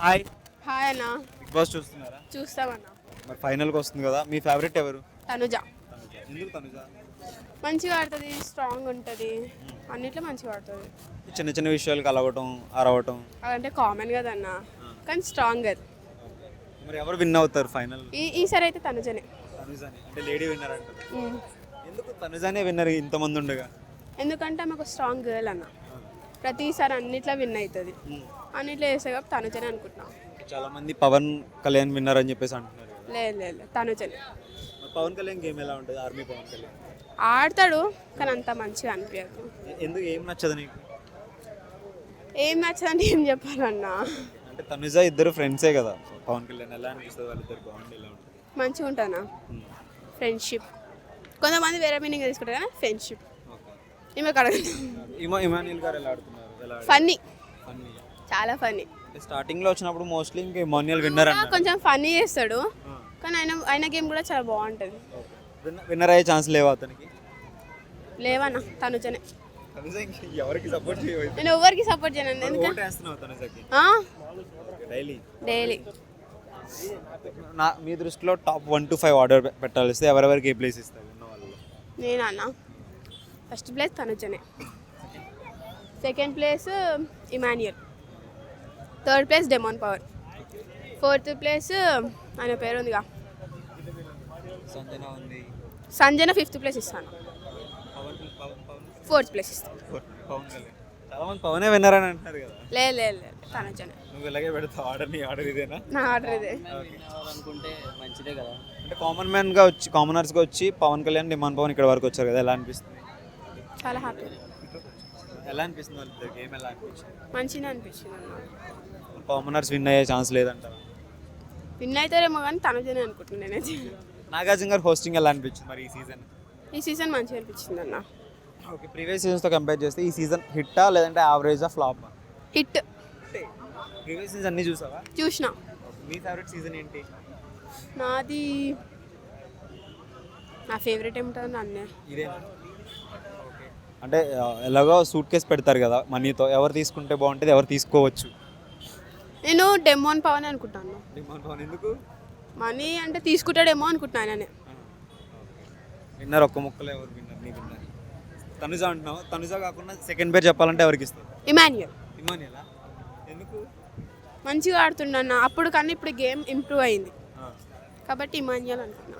Hi. Hi అన్న. Big boss చూస్తున్నారా? చూస్తామన్న. మరి ఫైనల్కి వస్తుంది కదా, మీ ఫేవరెట్ ఎవరు? తనుజ. ఎందుకు తనుజ? మంచిగా ఆడుతుంది, స్ట్రాంగ్ ఉంటుంది, అన్నిట్లో మంచిగా ఆడుతుంది. చిన్న చిన్న విషయాలకు అలవటం అరవటం అదంటే కామన్ కదన్న, కానీ స్ట్రాంగ్ అది. మరి ఎవరు విన్ అవుతారు ఫైనల్? ఈసారి అయితే తనుజనే. తనుజానే అంటే లేడీ విన్నర్ అంటారు. ఉమ్. ఎందుకు తనుజానే విన్నర్ ఇంతమంది ఉండగా? ఎందుకంటే ఆమె ఒక స్ట్రాంగ్ గర్ల్ అన్న, ప్రతిసారి అన్నిట్లో విన్ అవుతుంది, అన్నిట్లో వేసే కాబట్టి తనుజనే అనుకుంటున్నాం. చాలా మంది పవన్ కళ్యాణ్ విన్నర్ అని చెప్పేసి అంటున్నారు కదా. లేదు లేదు లేదు, తనుజనే. మరి పవన్ కళ్యాణ్ గేమ్ ఎలా ఉంటుంది? ఆర్మీ పవన్ కళ్యాణ్ ఆడతాడు, కానీ అంత మంచిగా అనిపించదు. ఎందుకు ఏం నచ్చదు నీకు? ఏం నచ్చదంటే ఏం చెప్పాలన్నా, అంటే తనుజ ఇద్దరు ఫ్రెండ్సే కదా, పవన్ కళ్యాణ్ ఎలా అనిపిస్తుంది? వాళ్ళిద్దరు బాగుండి ఎలా ఉంటుంది? మంచిగా ఉంటానా? ఫ్రెండ్షిప్. కొంతమంది వేరే మీనింగ్ తీసుకుంటారు కానీ ఫ్రెండ్షిప్. ఈమె కడగదు. ఇమానియల్ గారు ఎలా ఆడుతున్నారు? Funny, funny. చాలా ఫన్నీ. స్టార్టింగ్ లో వచ్చినప్పుడు మోస్ట్లీ ఇంకా ఇమానియల్ విన్నర్ అన్నారు. కొంచెం ఫన్నీ చేస్తాడు, కానీ ఆయన గేమ్ కూడా చాలా బాగుంటుంది. విన్నర్ అయ్యే ఛాన్స్ లేవా అతనికి? లేవన్నా, తనుజనే. ఎవరికి సపోర్ట్ చేయవచ్చు? నేను ఎవరికి సపోర్ట్ చేయను. ఎందుకంటే డైలీ డైలీ మీ దృష్టిలో టాప్ 1 to 5 ఆర్డర్ పెట్టాలిస్తే ఎవరెవరికి ఏ ప్లేస్ ఇస్తారు ఉన్న వాళ్ళలో? నేనన్నా ఫస్ట్ ప్లేస్ తనుజనే, second place Emmanuel, third place demon power, fourth place ఆయన పేరు ఉందిగా సంజన ఉంది, సంజన, ఫిఫ్త్ ప్లేస్ ఇస్తాను, ఫోర్త్ ప్లేస్ ఇస్తాను. పవన్ కళ్యాణ్. చాలా మంది పవనే విన్నర్ అని అంటున్నారు కదా. లేదు లేదు లేదు, తనుజనే. నువ్వు ఇలాగే పెడతావు ఆర్డర్? నీ ఆర్డర్ ఇదేనా? నా ఆర్డర్ ఇదే. అనుకుంటే మంచిదే కదా. అంటే కామన్మెన్గా వచ్చి కామనర్స్గా వచ్చి పవన్ కళ్యాణ్ డిమాండ్ పవన్ ఇక్కడ వరకు వచ్చారు కదా, ఎలా అనిపిస్తుంది? చాలా హ్యాపీ. ఎలా అనిపిస్తుంది వాళ్ళిద్దరు గేమ్? ఎలా అనిపించింది? మంచిగా అనిపించింది అన్న. కామనర్స్ విన్ అయ్యే ఛాన్స్ లేదంటారా? విన్ అవుతారేమో కానీ తనుజనే అనుకుంటున్నాను నేనైతే. నాగార్జున గారు హోస్టింగ్ ఎలా అనిపించింది మరి ఈ సీజన్? ఈ సీజన్ మంచిగా అనిపించింది అన్న. ఓకే, ప్రీవియస్ సీజన్స్తో కంపేర్ చేస్తే ఈ సీజన్ హిట్టా లేదంటే యావరేజా ఫ్లాపా? హిట్. ప్రీవియస్ సీజన్ అన్నీ చూసావా? చూసిన. మీ ఫేవరెట్ సీజన్ ఏంటి? నాది, నా ఫేవరెట్ ఏమిటో అన్నే. ఇదే. ఓకే, అంటే ఎలాగో సూట్ కేసు పెడతారు కదా మనీతో, ఎవరు తీసుకుంటే బాగుంటుంది, ఎవరు తీసుకోవచ్చు? నేను డెమోన్ పవన్ అనుకుంటాను. డిమాండ్ పవన్ ఎందుకు? మనీ అంటే తీసుకుంటాడేమో అనుకుంటున్నాను ఆయననే. విన్నర్ ఒక్క ముక్కలో ఎవరు విన్నర్? నీ విన్నర్ తనుజ అంటున్నావు. తనుజ కాకుండా సెకండ్ పేరు చెప్పాలంటే ఎవరికి ఇస్తారు? ఇమాన్యుయల్. ఇమానియలా? ఎందుకు? మంచిగా ఆడుతుండన్న, అప్పుడు కన్నా ఇప్పుడు గేమ్ ఇంప్రూవ్ అయింది కాబట్టి ఇమాన్యుయల్ అనుకున్నా.